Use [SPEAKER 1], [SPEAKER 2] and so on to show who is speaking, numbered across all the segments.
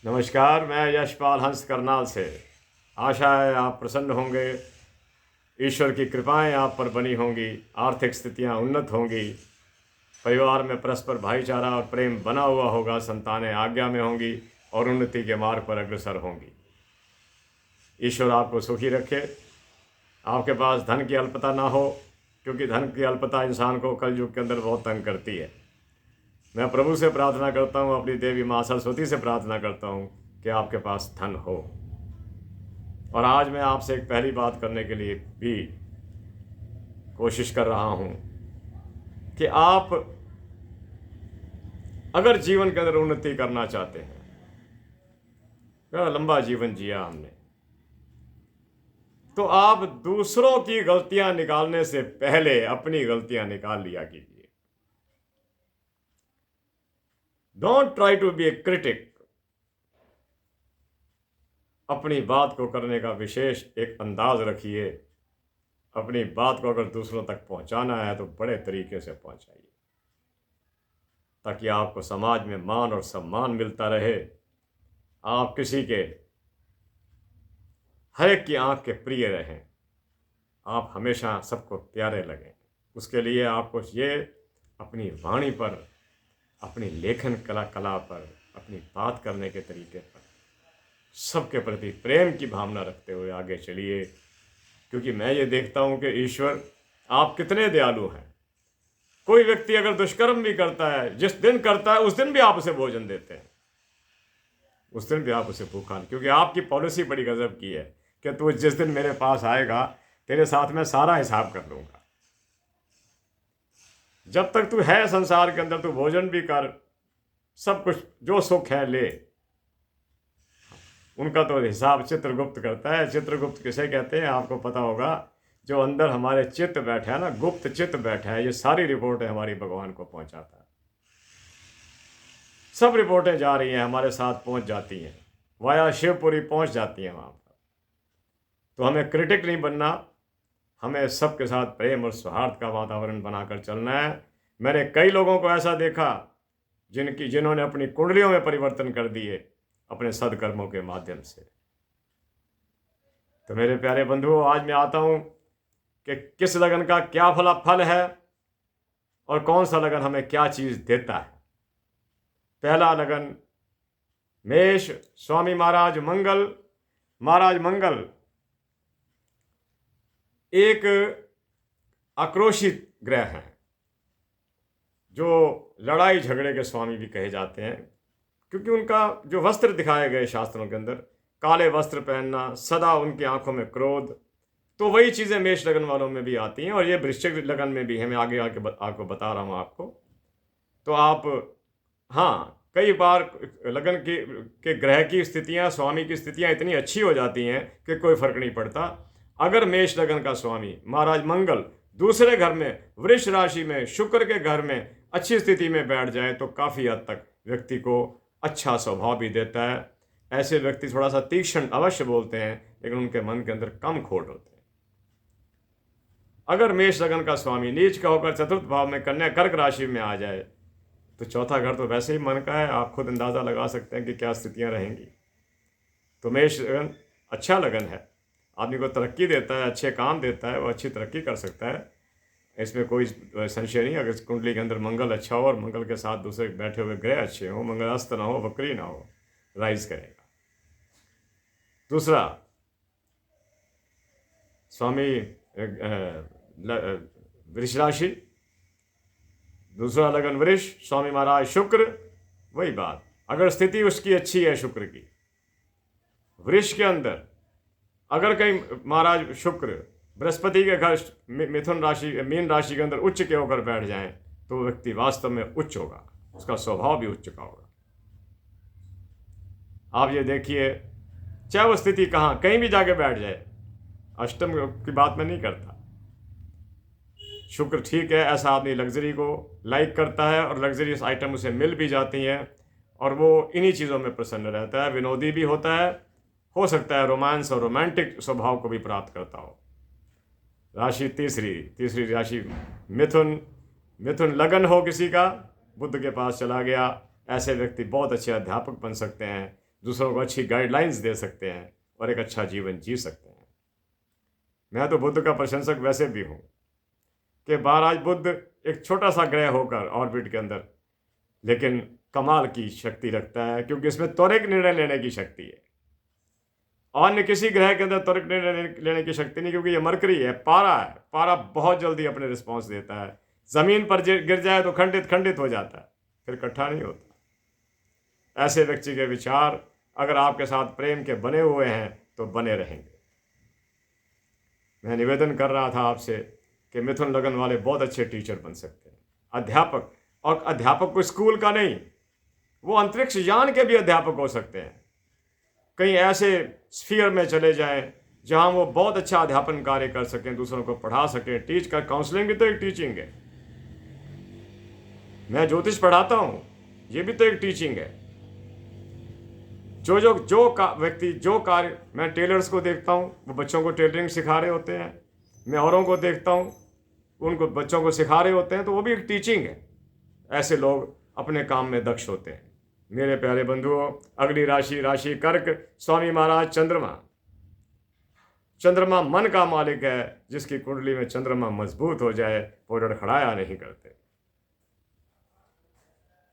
[SPEAKER 1] नमस्कार, मैं यशपाल हंस करनाल से। आशा है आप प्रसन्न होंगे। ईश्वर की कृपाएं आप पर बनी होंगी, आर्थिक स्थितियां उन्नत होंगी, परिवार में परस्पर भाईचारा और प्रेम बना हुआ होगा, संतानें आज्ञा में होंगी और उन्नति के मार्ग पर अग्रसर होंगी। ईश्वर आपको सुखी रखे, आपके पास धन की अल्पता ना हो, क्योंकि धन की अल्पता इंसान को कलयुग के अंदर बहुत तंग करती है। मैं प्रभु से प्रार्थना करता हूँ, अपनी देवी माँ सरस्वती से प्रार्थना करता हूँ कि आपके पास धन हो। और आज मैं आपसे एक पहली बात करने के लिए भी कोशिश कर रहा हूँ कि आप अगर जीवन के अंदर उन्नति करना चाहते हैं, बड़ा लंबा जीवन जिया हमने, तो आप दूसरों की गलतियां निकालने से पहले अपनी गलतियां निकाल लिया कीजिए। Don't try to be a critic. अपनी बात को करने का विशेष एक अंदाज रखिए। अपनी बात को अगर दूसरों तक पहुंचाना है तो बड़े तरीके से पहुंचाइए, ताकि आपको समाज में मान और सम्मान मिलता रहे। आप किसी के हर एक की आंख के प्रिय रहें, आप हमेशा सबको प्यारे लगें। उसके लिए आपको ये अपनी वाणी पर, अपनी लेखन कला पर, अपनी बात करने के तरीके पर सबके प्रति प्रेम की भावना रखते हुए आगे चलिए। क्योंकि मैं ये देखता हूँ कि ईश्वर आप कितने दयालु हैं। कोई व्यक्ति अगर दुष्कर्म भी करता है, जिस दिन करता है उस दिन भी आप उसे भोजन देते हैं, उस दिन भी आप उसे भूखा नहीं, क्योंकि आपकी पॉलिसी बड़ी गजब की है कि तू जिस दिन मेरे पास आएगा तेरे साथ मैं सारा हिसाब कर लूँगा। जब तक तू है संसार के अंदर, तू भोजन भी कर, सब कुछ जो सुख है ले। उनका तो हिसाब चित्रगुप्त करता है। चित्रगुप्त किसे कहते हैं आपको पता होगा? जो अंदर हमारे चित्त बैठा है ना, गुप्त चित्त बैठा है, ये सारी रिपोर्टें हमारी भगवान को पहुंचाता है। सब रिपोर्टें जा रही हैं, हमारे साथ पहुंच जाती हैं, वाया शिवपुरी पहुंच जाती हैं वहाँ पर। तो हमें क्रिटिक नहीं बनना, हमें सबके साथ प्रेम और सौहार्द का वातावरण बनाकर चलना है। मैंने कई लोगों को ऐसा देखा जिन्होंने अपनी कुंडलियों में परिवर्तन कर दिए अपने सदकर्मों के माध्यम से। तो मेरे प्यारे बंधुओं, आज मैं आता हूं कि किस लगन का क्या फल है और कौन सा लगन हमें क्या चीज देता है। पहला लगन मेष, स्वामी महाराज मंगल एक आक्रोशित ग्रह हैं, जो लड़ाई झगड़े के स्वामी भी कहे जाते हैं, क्योंकि उनका जो वस्त्र दिखाए गए शास्त्रों के अंदर, काले वस्त्र पहनना, सदा उनकी आंखों में क्रोध, तो वही चीज़ें मेष लगन वालों में भी आती हैं और ये वृश्चिक लगन में भी है। मैं आगे आपको बता रहा हूँ आपको। तो आप, हाँ, कई बार लगन के ग्रह की स्थितियाँ, स्वामी की स्थितियाँ इतनी अच्छी हो जाती हैं कि कोई फर्क नहीं पड़ता। अगर मेष लगन का स्वामी महाराज मंगल दूसरे घर में, वृष राशि में, शुक्र के घर में अच्छी स्थिति में बैठ जाए तो काफ़ी हद तक व्यक्ति को अच्छा स्वभाव भी देता है। ऐसे व्यक्ति थोड़ा सा तीक्ष्ण अवश्य बोलते हैं, लेकिन उनके मन के अंदर कम खोट होते हैं। अगर मेष लगन का स्वामी नीच का होकर चतुर्थ भाव में, कन्या कर्क राशि में आ जाए, तो चौथा घर तो वैसे ही मन का है, आप खुद अंदाज़ा लगा सकते हैं कि क्या स्थितियां रहेंगी। तो मेष लगन अच्छा लगन है, आदमी को तरक्की देता है, अच्छे काम देता है, वो अच्छी तरक्की कर सकता है, इसमें कोई संशय नहीं। अगर कुंडली के अंदर मंगल अच्छा हो और मंगल के साथ दूसरे बैठे हुए ग्रह अच्छे हो, मंगल अस्त ना हो, वक्री ना हो, राइज करेगा। दूसरा, स्वामी वृष राशि, दूसरा लगन वृष, स्वामी महाराज शुक्र, वही बात। अगर स्थिति उसकी अच्छी है शुक्र की, वृष के अंदर अगर कहीं महाराज शुक्र बृहस्पति के घर मीन राशि के अंदर उच्च के होकर बैठ जाएं, तो व्यक्ति वास्तव में उच्च होगा, उसका स्वभाव भी उच्च का होगा। आप ये देखिए, चाहे वो स्थिति कहीं भी जाके बैठ जाए, अष्टम की बात मैं नहीं करता, शुक्र ठीक है, ऐसा आदमी लग्जरी को लाइक करता है और लग्जरियस आइटम उसे मिल भी जाती हैं और वो इन्हीं चीज़ों में प्रसन्न रहता है, विनोदी भी होता है, हो सकता है रोमांस और रोमांटिक स्वभाव को भी प्राप्त करता हो। राशि तीसरी राशि मिथुन लगन हो किसी का, बुद्ध के पास चला गया, ऐसे व्यक्ति बहुत अच्छे अध्यापक बन सकते हैं, दूसरों को अच्छी गाइडलाइंस दे सकते हैं और एक अच्छा जीवन जी सकते हैं। मैं तो बुध का प्रशंसक वैसे भी हूँ कि महाराज बुध एक छोटा सा ग्रह होकर ऑर्बिट के अंदर, लेकिन कमाल की शक्ति रखता है, क्योंकि इसमें त्वरित निर्णय लेने की शक्ति है। अन्य किसी ग्रह के अंदर त्वरित निर्णय लेने की शक्ति नहीं, क्योंकि ये मरकरी है, पारा है। पारा बहुत जल्दी अपने रिस्पॉन्स देता है। जमीन पर गिर जाए तो खंडित खंडित हो जाता है, फिर इकट्ठा नहीं होता। ऐसे व्यक्ति के विचार अगर आपके साथ प्रेम के बने हुए हैं तो बने रहेंगे। मैं निवेदन कर रहा था आपसे कि मिथुन लगन वाले बहुत अच्छे टीचर बन सकते हैं, अध्यापक। और अध्यापक को स्कूल का नहीं, वो अंतरिक्ष यान के भी अध्यापक हो सकते हैं। कहीं ऐसे स्फीयर में चले जाएं जहां वो बहुत अच्छा अध्यापन कार्य कर सकें, दूसरों को पढ़ा सकें। टीच कर काउंसलिंग भी तो एक टीचिंग है। मैं ज्योतिष पढ़ाता हूं, ये भी तो एक टीचिंग है। व्यक्ति जो कार्य, मैं टेलर्स को देखता हूं, वो बच्चों को टेलरिंग सिखा रहे होते हैं। मैं औरों को देखता हूं, उनको बच्चों को सिखा रहे होते हैं, तो वो भी एक टीचिंग है। ऐसे लोग अपने काम में दक्ष होते हैं। मेरे प्यारे बंधुओं, अगली राशि कर्क, स्वामी महाराज चंद्रमा। चंद्रमा मन का मालिक है। जिसकी कुंडली में चंद्रमा मजबूत हो जाए वो लड़खड़ाया नहीं करते।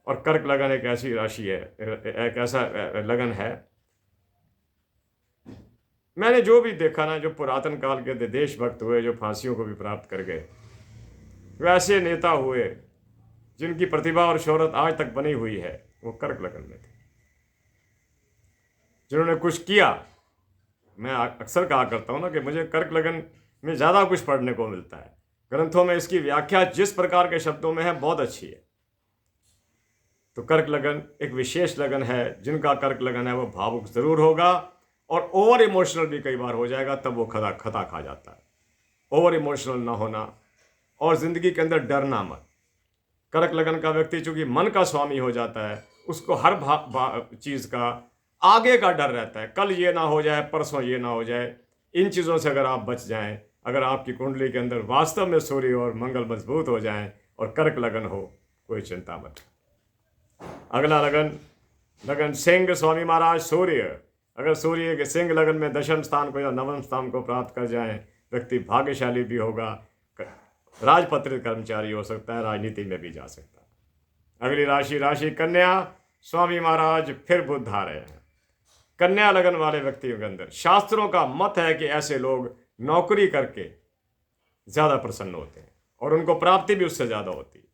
[SPEAKER 1] और कर्क लगन एक ऐसी राशि है, एक ऐसा लगन है, मैंने जो भी देखा ना, जो पुरातन काल के देशभक्त हुए, जो फांसियों को भी प्राप्त कर गए, वैसे नेता हुए जिनकी प्रतिभा और शोहरत आज तक बनी हुई है, वो कर्क लगन में थे। जिन्होंने कुछ किया। मैं अक्सर कहा करता हूँ ना कि मुझे कर्क लगन में ज़्यादा कुछ पढ़ने को मिलता है। ग्रंथों में इसकी व्याख्या जिस प्रकार के शब्दों में है बहुत अच्छी है। तो कर्क लगन एक विशेष लगन है। जिनका कर्क लगन है वो भावुक ज़रूर होगा और ओवर इमोशनल भी कई बार हो जाएगा, तब वो खता खा जाता है। ओवर इमोशनल ना होना और ज़िंदगी के अंदर डरना मत। कर्क लगन का व्यक्ति चूंकि मन का स्वामी हो जाता है, उसको हर चीज़ का आगे का डर रहता है। कल ये ना हो जाए, परसों ये ना हो जाए। इन चीज़ों से अगर आप बच जाएं, अगर आपकी कुंडली के अंदर वास्तव में सूर्य और मंगल मजबूत हो जाएं और कर्क लगन हो, कोई चिंता मत। अगला लगन सिंह, स्वामी महाराज सूर्य। अगर सूर्य के सिंह लगन में दशम स्थान को या नवम स्थान को प्राप्त कर जाएं, व्यक्ति भाग्यशाली भी होगा, राजपत्रित कर्मचारी हो सकता है, राजनीति में भी जा सकता है। अगली राशि कन्या, स्वामी महाराज फिर बुध आ रहे हैं। कन्या लगन वाले व्यक्तियों के अंदर शास्त्रों का मत है कि ऐसे लोग नौकरी करके ज़्यादा प्रसन्न होते हैं और उनको प्राप्ति भी उससे ज़्यादा होती है।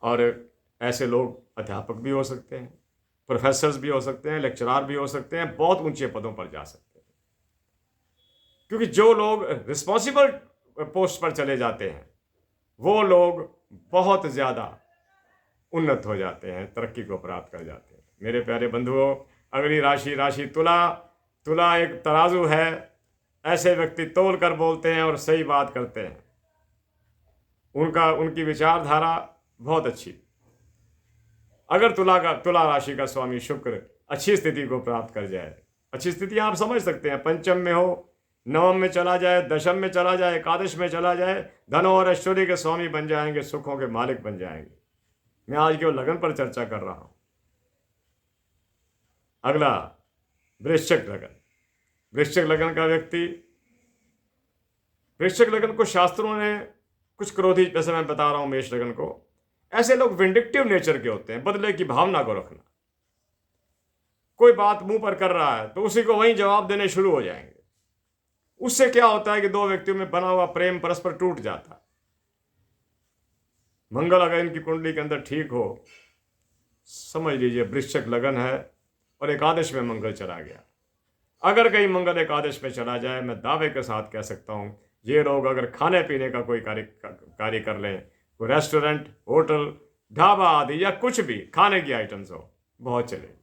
[SPEAKER 1] और ऐसे लोग अध्यापक भी हो सकते हैं, प्रोफेसर्स भी हो सकते हैं, लेक्चरार भी हो सकते हैं, बहुत ऊंचे पदों पर जा सकते हैं। क्योंकि जो लोग रिस्पॉन्सिबल पोस्ट पर चले जाते हैं वो लोग बहुत ज़्यादा उन्नत हो जाते हैं, तरक्की को प्राप्त कर जाते हैं। मेरे प्यारे बंधुओं, अगली राशि तुला एक तराजू है। ऐसे व्यक्ति तोल कर बोलते हैं और सही बात करते हैं। उनकी विचारधारा बहुत अच्छी। अगर तुला राशि का स्वामी शुक्र अच्छी स्थिति को प्राप्त कर जाए, अच्छी स्थिति आप समझ सकते हैं, पंचम में हो, नवम में चला जाए, दशम में चला जाए, एकादश में चला जाए, धन और ऐश्वर्य के स्वामी बन जाएंगे, सुखों के मालिक बन जाएंगे। मैं आज केवल लगन पर चर्चा कर रहा हूं। अगला वृश्चिक लगन का व्यक्ति, वृश्चिक लगन को शास्त्रों ने कुछ क्रोधी, जैसे मैं बता रहा हूं मेष लगन को, ऐसे लोग विंडिक्टिव नेचर के होते हैं, बदले की भावना को रखना। कोई बात मुंह पर कर रहा है तो उसी को वहीं जवाब देने शुरू हो जाएंगे। उससे क्या होता है कि दो व्यक्तियों में बना हुआ प्रेम परस्पर टूट जाता है। मंगल अगर इनकी कुंडली के अंदर ठीक हो, समझ लीजिए वृश्चिक लगन है और एकादश में मंगल चला गया। अगर कहीं मंगल एकादश में चला जाए, मैं दावे के साथ कह सकता हूं, ये लोग अगर खाने पीने का कोई कार्य कर लें, कोई रेस्टोरेंट, होटल, ढाबा आदि या कुछ भी खाने की आइटम्स हो, बहुत चलेगी।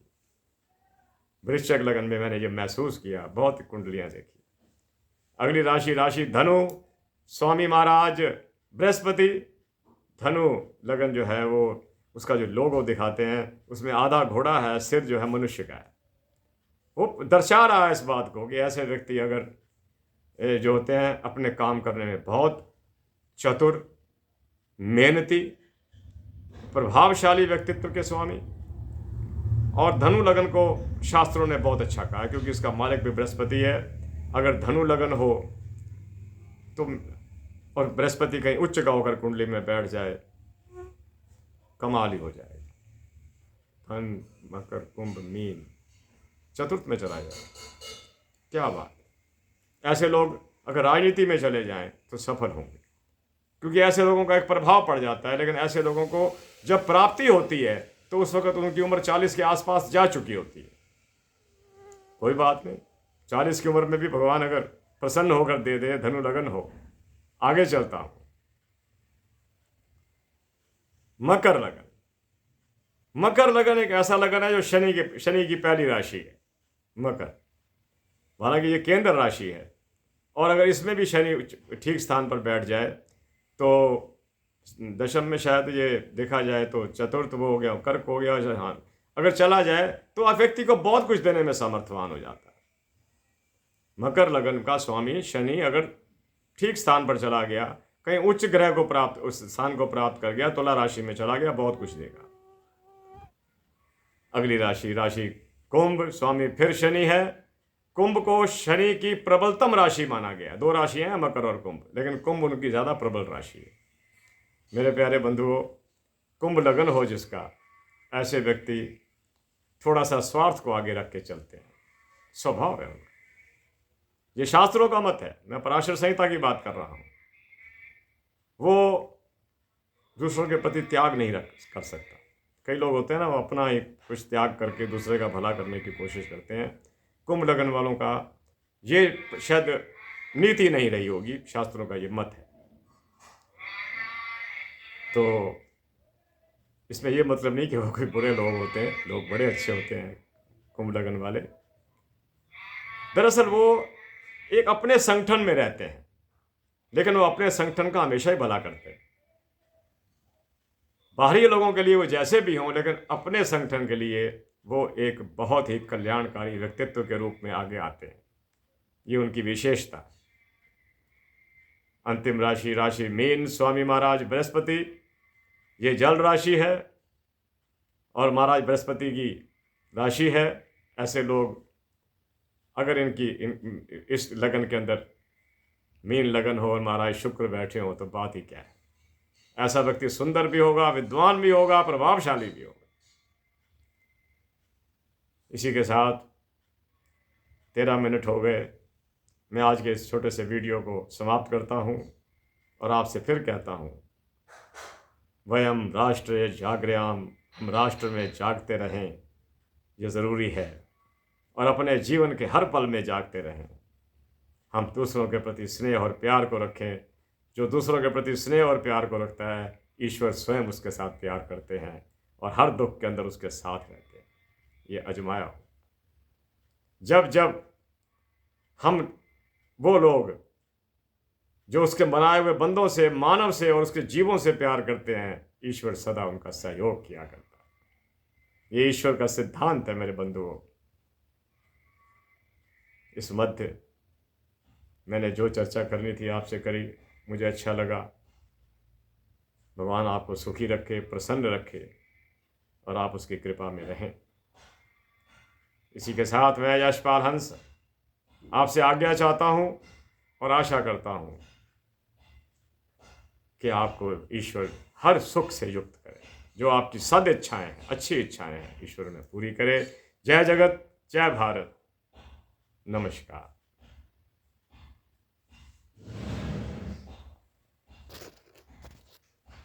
[SPEAKER 1] वृश्चिक लगन में मैंने ये महसूस किया, बहुत कुंडलियां देखी। अगली राशि धनु, स्वामी महाराज बृहस्पति। धनु लगन जो है वो, उसका जो लोगो दिखाते हैं उसमें आधा घोड़ा है, सिर जो है मनुष्य का है। वो दर्शा रहा है इस बात को कि ऐसे व्यक्ति अगर जो होते हैं अपने काम करने में बहुत चतुर, मेहनती, प्रभावशाली व्यक्तित्व के स्वामी, और धनु लगन को शास्त्रों ने बहुत अच्छा कहा, क्योंकि इसका मालिक भी बृहस्पति है। अगर धनु लगन हो तो, और बृहस्पति कहीं उच्च का होकर कुंडली में बैठ जाए, कमाल ही हो जाएगी। धन, मकर, कुंभ, मीन चतुर्थ में चला जाए, क्या बात है। ऐसे लोग अगर राजनीति में चले जाएं तो सफल होंगे, क्योंकि ऐसे लोगों का एक प्रभाव पड़ जाता है। लेकिन ऐसे लोगों को जब प्राप्ति होती है तो उस वक्त उनकी उम्र 40 के आसपास जा चुकी होती है। कोई बात नहीं, 40 की उम्र में भी भगवान अगर प्रसन्न होकर दे दे, धनु लगन हो, आगे चलता हूं। मकर लगन, मकर लगन एक ऐसा लगन है जो शनि की पहली राशि है मकर। हालांकि ये केंद्र राशि है, और अगर इसमें भी शनि ठीक स्थान पर बैठ जाए तो दशम में शायद ये देखा जाए तो चतुर्थ वो हो गया, कर्क हो गया, हाँ अगर चला जाए तो व्यक्ति को बहुत कुछ देने में सामर्थ्यवान हो जाता है। मकर लगन का स्वामी शनि अगर ठीक स्थान पर चला गया, कहीं उच्च ग्रह को प्राप्त, उस स्थान को प्राप्त कर गया, तुला राशि में चला गया, बहुत कुछ देगा। अगली राशि कुंभ, स्वामी फिर शनि है। कुंभ को शनि की प्रबलतम राशि माना गया। 2 राशियां हैं, मकर और कुंभ, लेकिन कुंभ उनकी ज़्यादा प्रबल राशि है। मेरे प्यारे बंधुओं, कुंभ लगन हो जिसका, ऐसे व्यक्ति थोड़ा सा स्वार्थ को आगे रख के चलते हैं, स्वभाव है उनका। ये शास्त्रों का मत है, मैं पराशर संहिता की बात कर रहा हूँ। वो दूसरों के प्रति त्याग नहीं कर सकता। कई लोग होते हैं ना, वो अपना ही कुछ त्याग करके दूसरे का भला करने की कोशिश करते हैं। कुंभ लगन वालों का ये शायद नीति नहीं रही होगी, शास्त्रों का ये मत है। तो इसमें ये मतलब नहीं कि वो कोई बुरे लोग होते हैं, लोग बड़े अच्छे होते हैं कुंभ लगन वाले। दरअसल वो एक अपने संगठन में रहते हैं, लेकिन वो अपने संगठन का हमेशा ही भला करते हैं। बाहरी लोगों के लिए वो जैसे भी हों, लेकिन अपने संगठन के लिए वो एक बहुत ही कल्याणकारी व्यक्तित्व के रूप में आगे आते हैं। ये उनकी विशेषता। अंतिम राशि मीन, स्वामी महाराज बृहस्पति, ये जल राशि है और महाराज बृहस्पति की राशि है। ऐसे लोग अगर इस लगन के अंदर मीन लगन हो और महाराज शुक्र बैठे हो तो बात ही क्या है। ऐसा व्यक्ति सुंदर भी होगा, विद्वान भी होगा, प्रभावशाली भी होगा। इसी के साथ 13 मिनट हो गए। मैं आज के इस छोटे से वीडियो को समाप्त करता हूँ और आपसे फिर कहता हूँ, वयम राष्ट्र जागृयाम, हम राष्ट्र में जागते रहें, ये ज़रूरी है, और अपने जीवन के हर पल में जागते रहें। हम दूसरों के प्रति स्नेह और प्यार को रखें। जो दूसरों के प्रति स्नेह और प्यार को रखता है, ईश्वर स्वयं उसके साथ प्यार करते हैं और हर दुख के अंदर उसके साथ रहते हैं। ये आजमाया हो। जब जब हम वो लोग जो उसके बनाए हुए बंदों से, मानव से और उसके जीवों से प्यार करते हैं, ईश्वर सदा उनका सहयोग किया करता है। ये ईश्वर का सिद्धांत है मेरे बंधुओं। इस मध्य मैंने जो चर्चा करनी थी आपसे करी, मुझे अच्छा लगा। भगवान आपको सुखी रखे, प्रसन्न रखे और आप उसकी कृपा में रहें। इसी के साथ मैं यशपाल हंस आपसे आज्ञा चाहता हूँ और आशा करता हूँ कि आपको ईश्वर हर सुख से युक्त करे। जो आपकी सद इच्छाएँ हैं, अच्छी इच्छाएँ हैं, ईश्वर में पूरी करे। जय जगत, जय भारत, नमस्कार।